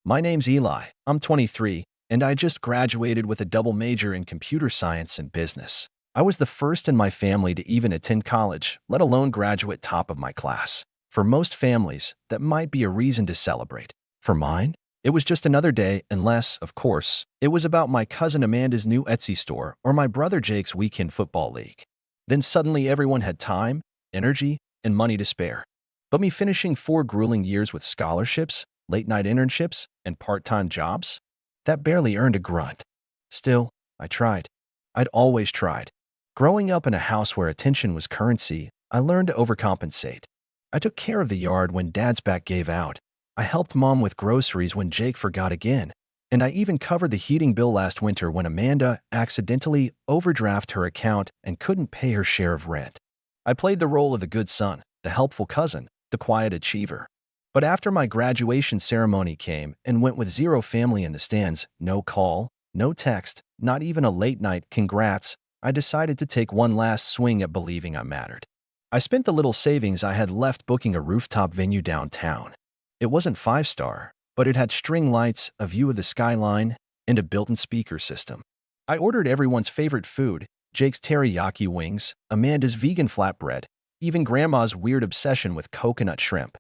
My name's Eli. I'm 23, and I just graduated with a double major in computer science and business. I was the first in my family to even attend college, let alone graduate top of my class. For most families, that might be a reason to celebrate. For mine, it was just another day unless, of course, it was about my cousin Amanda's new Etsy store or my brother Jake's weekend football league. Then suddenly everyone had time, energy, and money to spare. But me finishing 4 grueling years with scholarships, late-night internships, and part-time jobs? That barely earned a grunt. Still, I tried. I'd always tried. Growing up in a house where attention was currency, I learned to overcompensate. I took care of the yard when Dad's back gave out. I helped Mom with groceries when Jake forgot again. And I even covered the heating bill last winter when Amanda accidentally overdrafted her account and couldn't pay her share of rent. I played the role of the good son, the helpful cousin, the quiet achiever. But after my graduation ceremony came and went with zero family in the stands, no call, no text, not even a late-night congrats, I decided to take one last swing at believing I mattered. I spent the little savings I had left booking a rooftop venue downtown. It wasn't 5-star, but it had string lights, a view of the skyline, and a built-in speaker system. I ordered everyone's favorite food, Jake's teriyaki wings, Amanda's vegan flatbread, even Grandma's weird obsession with coconut shrimp.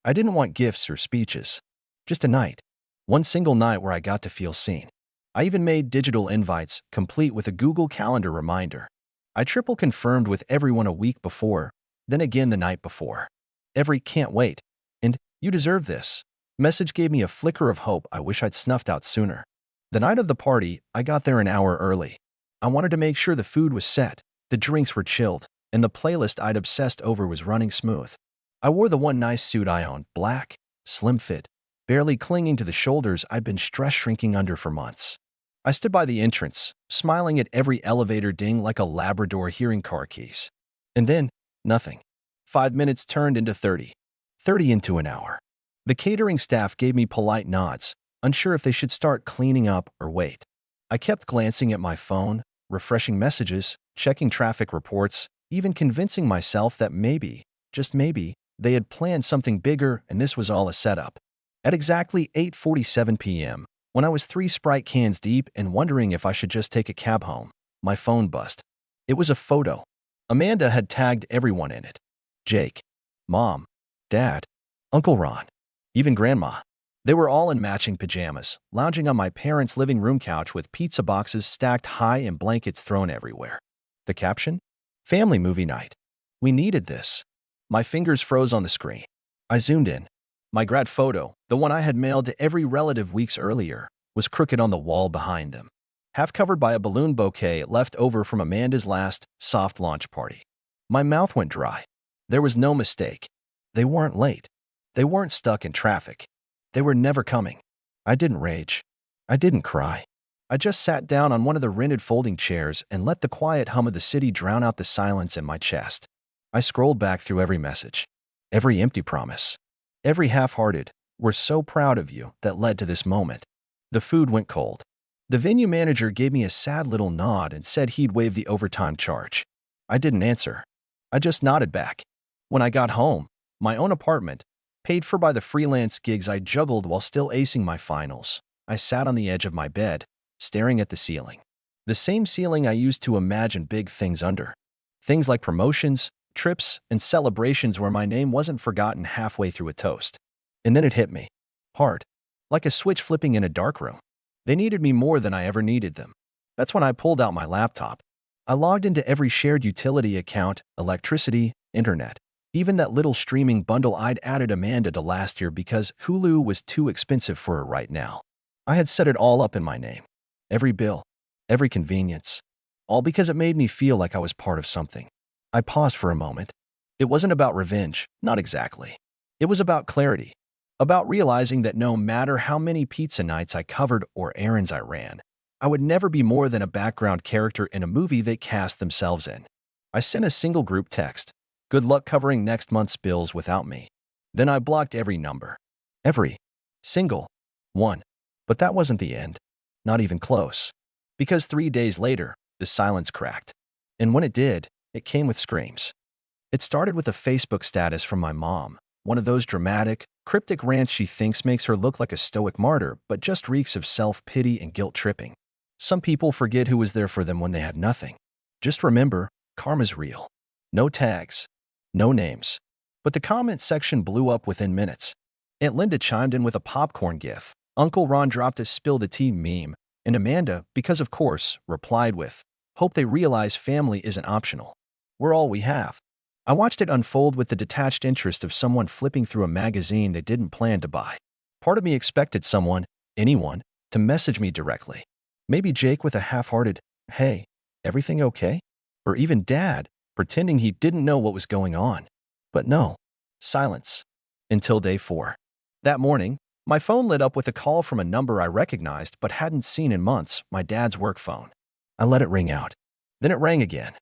I didn't want gifts or speeches. Just a night. One single night where I got to feel seen. I even made digital invites, complete with a Google Calendar reminder. I triple confirmed with everyone a week before, then again the night before. Every "can't wait" and "you deserve this" message gave me a flicker of hope I wish I'd snuffed out sooner. The night of the party, I got there an hour early. I wanted to make sure the food was set, the drinks were chilled, and the playlist I'd obsessed over was running smooth. I wore the one nice suit I owned, black, slim fit, barely clinging to the shoulders I'd been stress shrinking under for months. I stood by the entrance, smiling at every elevator ding like a Labrador hearing car keys. And then, nothing. 5 minutes turned into 30. 30 into an hour. The catering staff gave me polite nods, unsure if they should start cleaning up or wait. I kept glancing at my phone, refreshing messages, checking traffic reports, even convincing myself that maybe, just maybe, they had planned something bigger and this was all a setup. At exactly 8:47 p.m., when I was 3 Sprite cans deep and wondering if I should just take a cab home, my phone buzzed. It was a photo. Amanda had tagged everyone in it. Jake, Mom, Dad, Uncle Ron, even Grandma. They were all in matching pajamas, lounging on my parents' living room couch with pizza boxes stacked high and blankets thrown everywhere. The caption? Family movie night. We needed this. My fingers froze on the screen. I zoomed in. My grad photo, the one I had mailed to every relative weeks earlier, was crooked on the wall behind them, half covered by a balloon bouquet left over from Amanda's last soft launch party. My mouth went dry. There was no mistake. They weren't late. They weren't stuck in traffic. They were never coming. I didn't rage. I didn't cry. I just sat down on one of the rented folding chairs and let the quiet hum of the city drown out the silence in my chest. I scrolled back through every message, every empty promise, every half-hearted, "We're so proud of you," that led to this moment. The food went cold. The venue manager gave me a sad little nod and said he'd waive the overtime charge. I didn't answer. I just nodded back. When I got home, my own apartment, paid for by the freelance gigs I juggled while still acing my finals, I sat on the edge of my bed, staring at the ceiling. The same ceiling I used to imagine big things under. Things like promotions, trips, and celebrations where my name wasn't forgotten halfway through a toast. And then it hit me. Hard. Like a switch flipping in a dark room. They needed me more than I ever needed them. That's when I pulled out my laptop. I logged into every shared utility account, electricity, internet. Even that little streaming bundle I'd added Amanda to last year because Hulu was too expensive for her right now. I had set it all up in my name. Every bill, every convenience. All because it made me feel like I was part of something. I paused for a moment. It wasn't about revenge, not exactly. It was about clarity. About realizing that no matter how many pizza nights I covered or errands I ran, I would never be more than a background character in a movie they cast themselves in. I sent a single group text. Good luck covering next month's bills without me. Then I blocked every number. Every single one. But that wasn't the end. Not even close. Because 3 days later, the silence cracked. And when it did, it came with screams. It started with a Facebook status from my mom, One of those dramatic, cryptic rants she thinks makes her look like a stoic martyr, but just reeks of self-pity and guilt-tripping. Some people forget who was there for them when they had nothing. Just remember, karma's real. No tags. No names. But the comment section blew up within minutes. Aunt Linda chimed in with a popcorn gif. Uncle Ron dropped a spill the tea meme. And Amanda, because of course, replied with, "Hope they realize family isn't optional. We're all we have." I watched it unfold with the detached interest of someone flipping through a magazine they didn't plan to buy. Part of me expected someone, anyone, to message me directly. Maybe Jake with a half-hearted, "Hey, everything okay?" Or even Dad, pretending he didn't know what was going on. But no. Silence. Until day 4. That morning, my phone lit up with a call from a number I recognized but hadn't seen in months, my dad's work phone. I let it ring out. Then it rang again.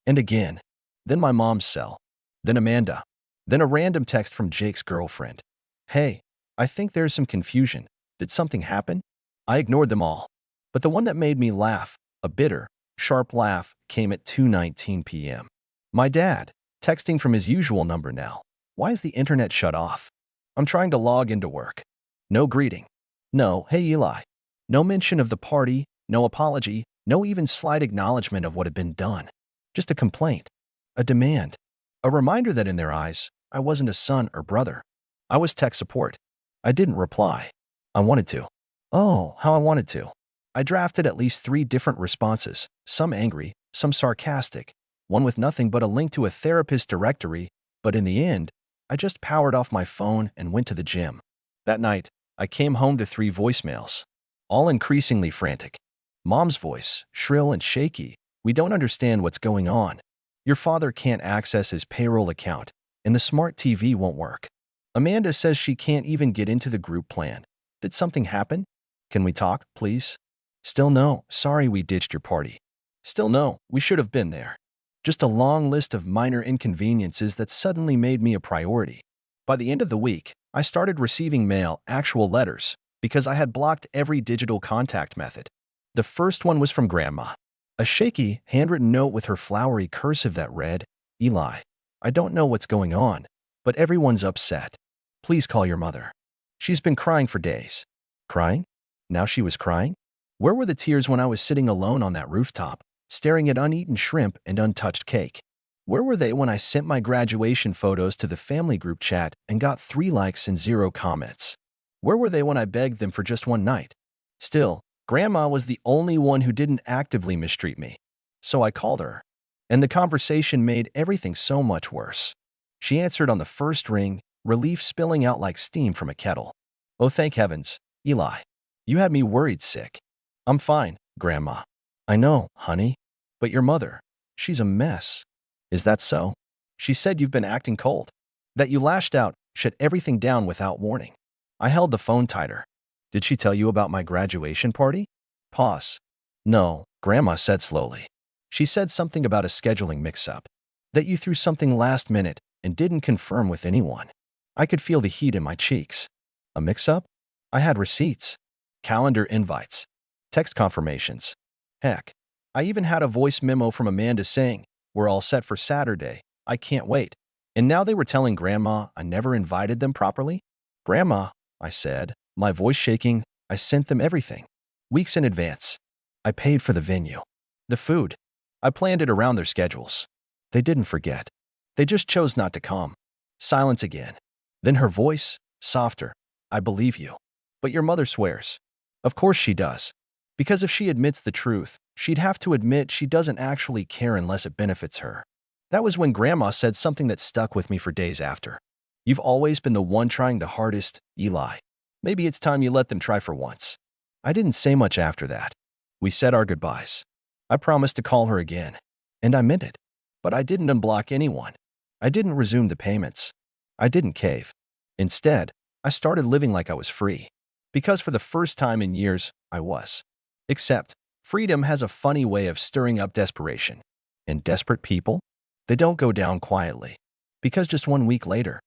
And again. Then my mom's cell. Then Amanda. Then a random text from Jake's girlfriend. "Hey, I think there's some confusion. Did something happen?" I ignored them all. But the one that made me laugh, a bitter, sharp laugh, came at 2:19 p.m. My dad, texting from his usual number now. "Why is the internet shut off?" I'm trying to log into work. No greeting. No, "Hey Eli." No mention of the party, no apology, no even slight acknowledgement of what had been done. Just a complaint. A demand. A reminder that in their eyes, I wasn't a son or brother. I was tech support. I didn't reply. I wanted to. Oh, how I wanted to. I drafted at least 3 different responses, some angry, some sarcastic, one with nothing but a link to a therapist directory, but in the end, I just powered off my phone and went to the gym. That night, I came home to 3 voicemails, all increasingly frantic. Mom's voice, shrill and shaky. "We don't understand what's going on. Your father can't access his payroll account, and the smart TV won't work." Amanda says she can't even get into the group plan. "Did something happen? Can we talk, please?" Still no, "Sorry we ditched your party." Still no, "We should have been there." Just a long list of minor inconveniences that suddenly made me a priority. By the end of the week, I started receiving mail, actual letters, because I had blocked every digital contact method. The first one was from Grandma. A shaky, handwritten note with her flowery cursive that read, "Eli, I don't know what's going on, but everyone's upset. Please call your mother. She's been crying for days." Crying? Now she was crying? Where were the tears when I was sitting alone on that rooftop, staring at uneaten shrimp and untouched cake? Where were they when I sent my graduation photos to the family group chat and got 3 likes and 0 comments? Where were they when I begged them for just one night? Still, Grandma was the only one who didn't actively mistreat me. So I called her. And the conversation made everything so much worse. She answered on the first ring, relief spilling out like steam from a kettle. "Oh, thank heavens, Eli. You had me worried sick." "I'm fine, Grandma." "I know, honey. But your mother, she's a mess." "Is that so?" "She said you've been acting cold. That you lashed out, shut everything down without warning." I held the phone tighter. "Did she tell you about my graduation party?" Pause. "No," Grandma said slowly. "She said something about a scheduling mix-up. That you threw something last minute and didn't confirm with anyone." I could feel the heat in my cheeks. A mix-up? I had receipts, calendar invites, text confirmations. Heck, I even had a voice memo from Amanda saying, "We're all set for Saturday. I can't wait." And now they were telling Grandma I never invited them properly? "Grandma," I said, my voice shaking, "I sent them everything. Weeks in advance. I paid for the venue. The food. I planned it around their schedules. They didn't forget. They just chose not to come." Silence again. Then her voice, softer. "I believe you. But your mother swears." "Of course she does. Because if she admits the truth, she'd have to admit she doesn't actually care unless it benefits her." That was when Grandma said something that stuck with me for days after. "You've always been the one trying the hardest, Eli. Maybe it's time you let them try for once." I didn't say much after that. We said our goodbyes. I promised to call her again. And I meant it. But I didn't unblock anyone. I didn't resume the payments. I didn't cave. Instead, I started living like I was free. Because for the first time in years, I was. Except, freedom has a funny way of stirring up desperation. And desperate people? They don't go down quietly. Because just 1 week later,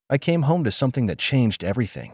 I came home to something that changed everything.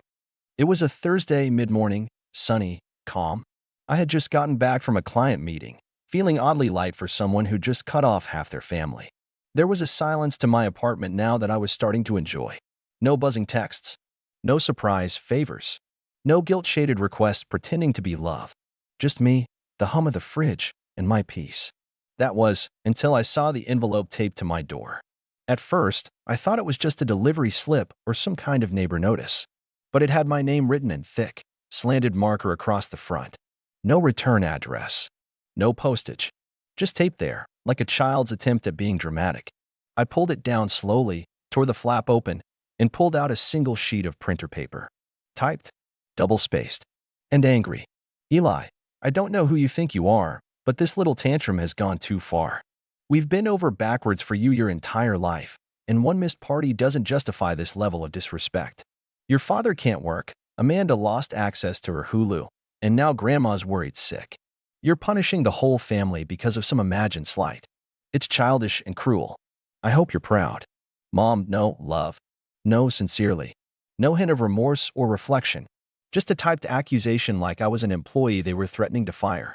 It was a Thursday mid-morning, sunny, calm. I had just gotten back from a client meeting, feeling oddly light for someone who just cut off half their family. There was a silence to my apartment now that I was starting to enjoy. No buzzing texts. No surprise favors. No guilt-shaded requests pretending to be love. Just me, the hum of the fridge, and my peace. That was until I saw the envelope taped to my door. At first, I thought it was just a delivery slip or some kind of neighbor notice. But it had my name written in thick, slanted marker across the front. No return address. No postage. Just taped there, like a child's attempt at being dramatic. I pulled it down slowly, tore the flap open, and pulled out a single sheet of printer paper. Typed, double-spaced, and angry. Eli, I don't know who you think you are, but this little tantrum has gone too far. We've been over backwards for you your entire life, and one missed party doesn't justify this level of disrespect. Your father can't work, Amanda lost access to her Hulu, and now Grandma's worried sick. You're punishing the whole family because of some imagined slight. It's childish and cruel. I hope you're proud. Mom, no, love. No, sincerely. No hint of remorse or reflection. Just a typed accusation like I was an employee they were threatening to fire.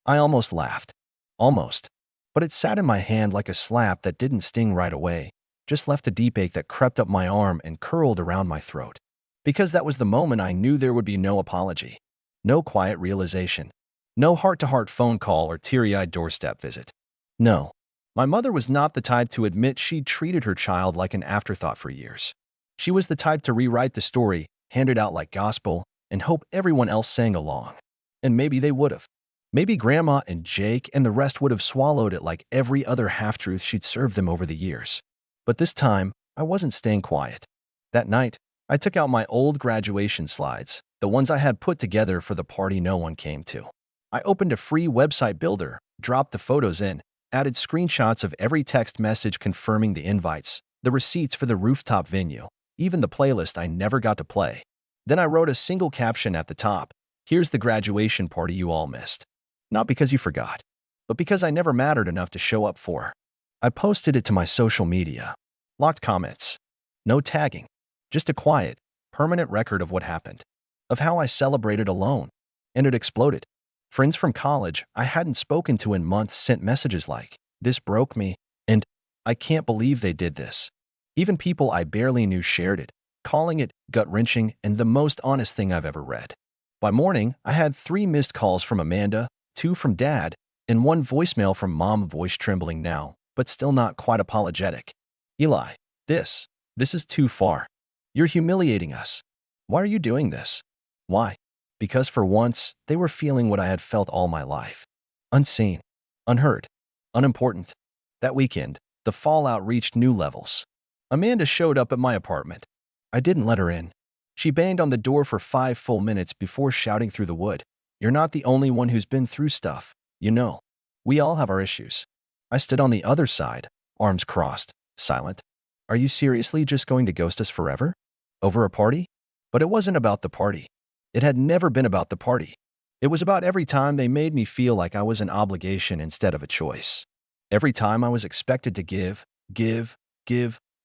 I almost laughed. Almost. But it sat in my hand like a slap that didn't sting right away, just left a deep ache that crept up my arm and curled around my throat. Because that was the moment I knew there would be no apology. No quiet realization. No heart-to-heart phone call or teary-eyed doorstep visit. No. My mother was not the type to admit she'd treated her child like an afterthought for years. She was the type to rewrite the story, hand it out like gospel, and hope everyone else sang along. And maybe they would have. Maybe Grandma and Jake and the rest would have swallowed it like every other half-truth she'd served them over the years. But this time, I wasn't staying quiet. That night, I took out my old graduation slides, the ones I had put together for the party no one came to. I opened a free website builder, dropped the photos in, added screenshots of every text message confirming the invites, the receipts for the rooftop venue, even the playlist I never got to play. Then I wrote a single caption at the top, "Here's the graduation party you all missed." Not because you forgot, but because I never mattered enough to show up for. I posted it to my social media. Locked comments. No tagging. Just a quiet, permanent record of what happened. Of how I celebrated alone. And it exploded. Friends from college I hadn't spoken to in months sent messages like, "This broke me," and "I can't believe they did this." Even people I barely knew shared it, calling it gut-wrenching and the most honest thing I've ever read. By morning, I had 3 missed calls from Amanda, 2 from Dad, and 1 voicemail from Mom, voice trembling now, but still not quite apologetic. "Eli, this is too far. You're humiliating us. Why are you doing this?" Why? Because for once, they were feeling what I had felt all my life. Unseen, unheard, unimportant. That weekend, the fallout reached new levels. Amanda showed up at my apartment. I didn't let her in. She banged on the door for 5 full minutes before shouting through the wood, "You're not the only one who's been through stuff, you know. We all have our issues." I stood on the other side, arms crossed, silent. "Are you seriously just going to ghost us forever? Over a party?" But it wasn't about the party. It had never been about the party. It was about every time they made me feel like I was an obligation instead of a choice. Every time I was expected to give,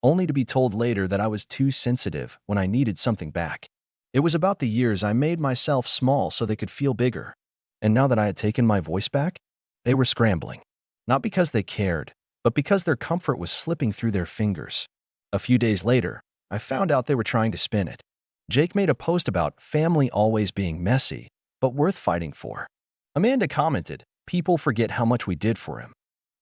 only to be told later that I was too sensitive when I needed something back. It was about the years I made myself small so they could feel bigger. And now that I had taken my voice back, they were scrambling. Not because they cared, but because their comfort was slipping through their fingers. A few days later, I found out they were trying to spin it. Jake made a post about family always being messy, but worth fighting for. Amanda commented, "People forget how much we did for him."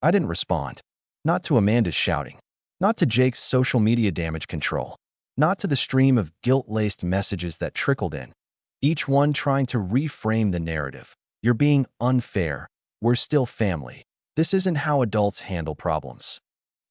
I didn't respond. Not to Amanda's shouting. Not to Jake's social media damage control. Not to the stream of guilt-laced messages that trickled in. Each one trying to reframe the narrative. "You're being unfair. We're still family. This isn't how adults handle problems."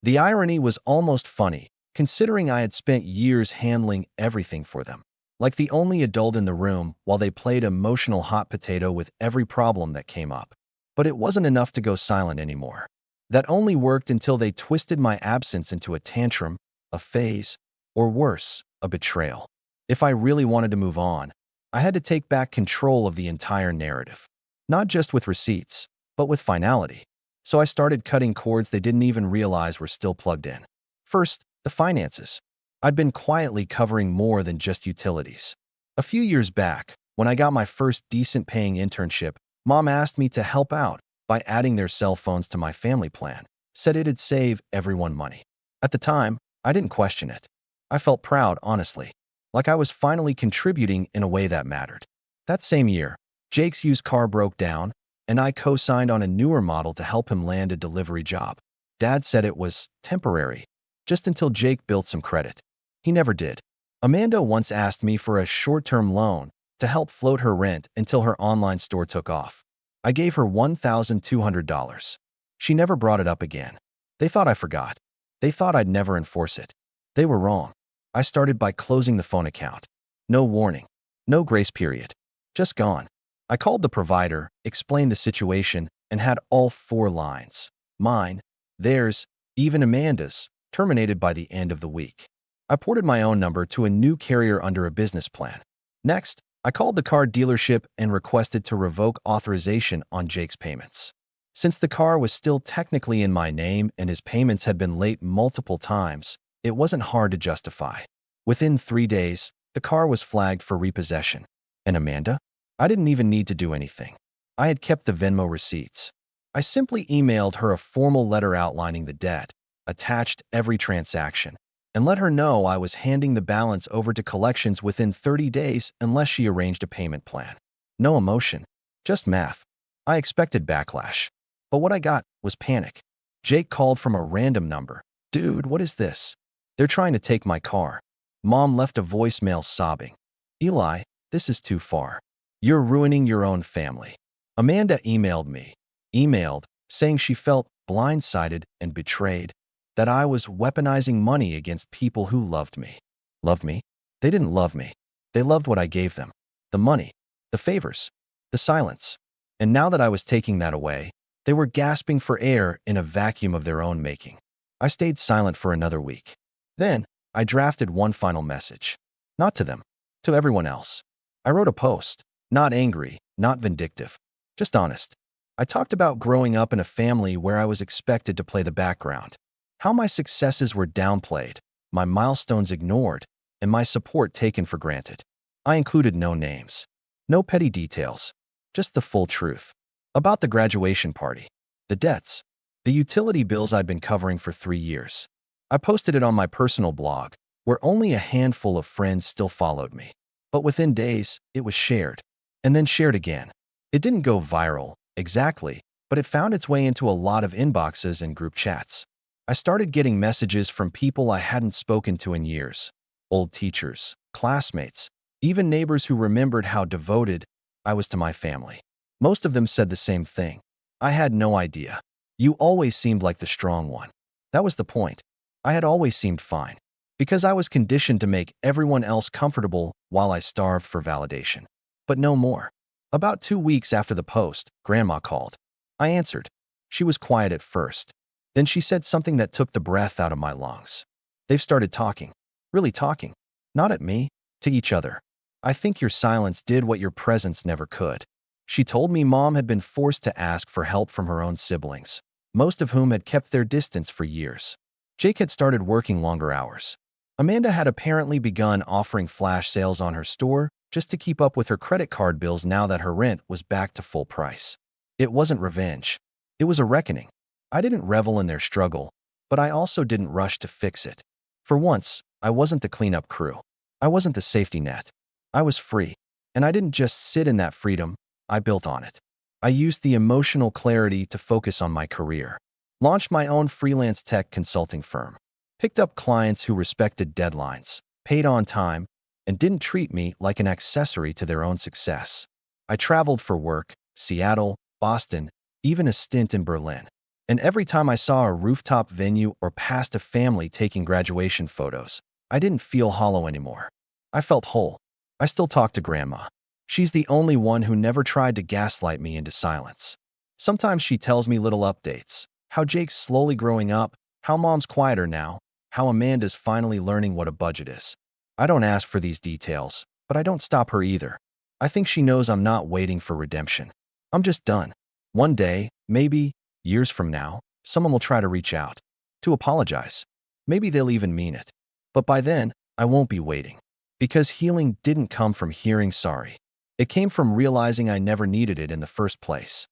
The irony was almost funny, considering I had spent years handling everything for them. Like the only adult in the room while they played emotional hot potato with every problem that came up. But it wasn't enough to go silent anymore. That only worked until they twisted my absence into a tantrum, a phase, or worse, a betrayal. If I really wanted to move on, I had to take back control of the entire narrative. Not just with receipts, but with finality. So I started cutting cords they didn't even realize were still plugged in. First, the finances. I'd been quietly covering more than just utilities. A few years back, when I got my first decent-paying internship, Mom asked me to help out by adding their cell phones to my family plan, said it'd save everyone money. At the time, I didn't question it. I felt proud, honestly, like I was finally contributing in a way that mattered. That same year, Jake's used car broke down, and I co-signed on a newer model to help him land a delivery job. Dad said it was temporary, just until Jake built some credit. He never did. Amanda once asked me for a short-term loan to help float her rent until her online store took off. I gave her $1,200. She never brought it up again. They thought I forgot. They thought I'd never enforce it. They were wrong. I started by closing the phone account. No warning. No grace period. Just gone. I called the provider, explained the situation, and had all 4 lines, mine, theirs, even Amanda's, terminated by the end of the week. I ported my own number to a new carrier under a business plan. Next, I called the car dealership and requested to revoke authorization on Jake's payments. Since the car was still technically in my name and his payments had been late multiple times, it wasn't hard to justify. Within 3 days, the car was flagged for repossession. And Amanda? I didn't even need to do anything. I had kept the Venmo receipts. I simply emailed her a formal letter outlining the debt, attached every transaction, and let her know I was handing the balance over to collections within 30 days unless she arranged a payment plan. No emotion, just math. I expected backlash, but what I got was panic. Jake called from a random number. "Dude, what is this? They're trying to take my car." Mom left a voicemail sobbing. "Eli, this is too far. You're ruining your own family." Amanda emailed, saying she felt blindsided and betrayed, that I was weaponizing money against people who loved me. Loved me? They didn't love me. They loved what I gave them. The money, the favors, the silence. And now that I was taking that away, they were gasping for air in a vacuum of their own making. I stayed silent for another week. Then, I drafted one final message. Not to them, to everyone else. I wrote a post, not angry, not vindictive, just honest. I talked about growing up in a family where I was expected to play the background, how my successes were downplayed, my milestones ignored, and my support taken for granted. I included no names, no petty details, just the full truth. About the graduation party, the debts, the utility bills I'd been covering for 3 years. I posted it on my personal blog, where only a handful of friends still followed me. But within days, it was shared, and then shared again. It didn't go viral, exactly, but it found its way into a lot of inboxes and group chats. I started getting messages from people I hadn't spoken to in years, old teachers, classmates, even neighbors who remembered how devoted I was to my family. Most of them said the same thing. I had no idea. You always seemed like the strong one. That was the point. I had always seemed fine, because I was conditioned to make everyone else comfortable while I starved for validation. But no more. About 2 weeks after the post, Grandma called. I answered. She was quiet at first. Then she said something that took the breath out of my lungs. "They've started talking. Really talking. Not at me, to each other. I think your silence did what your presence never could." She told me Mom had been forced to ask for help from her own siblings, most of whom had kept their distance for years. Jake had started working longer hours. Amanda had apparently begun offering flash sales on her store just to keep up with her credit card bills now that her rent was back to full price. It wasn't revenge. It was a reckoning. I didn't revel in their struggle, but I also didn't rush to fix it. For once, I wasn't the cleanup crew. I wasn't the safety net. I was free, and I didn't just sit in that freedom. I built on it. I used the emotional clarity to focus on my career, launched my own freelance tech consulting firm, picked up clients who respected deadlines, paid on time, and didn't treat me like an accessory to their own success. I traveled for work, Seattle, Boston, even a stint in Berlin. And every time I saw a rooftop venue or passed a family taking graduation photos, I didn't feel hollow anymore. I felt whole. I still talk to Grandma. She's the only one who never tried to gaslight me into silence. Sometimes she tells me little updates, how Jake's slowly growing up, how Mom's quieter now, how Amanda's finally learning what a budget is. I don't ask for these details, but I don't stop her either. I think she knows I'm not waiting for redemption. I'm just done. One day, maybe years from now, someone will try to reach out, to apologize. Maybe they'll even mean it. But by then, I won't be waiting. Because healing didn't come from hearing sorry. It came from realizing I never needed it in the first place.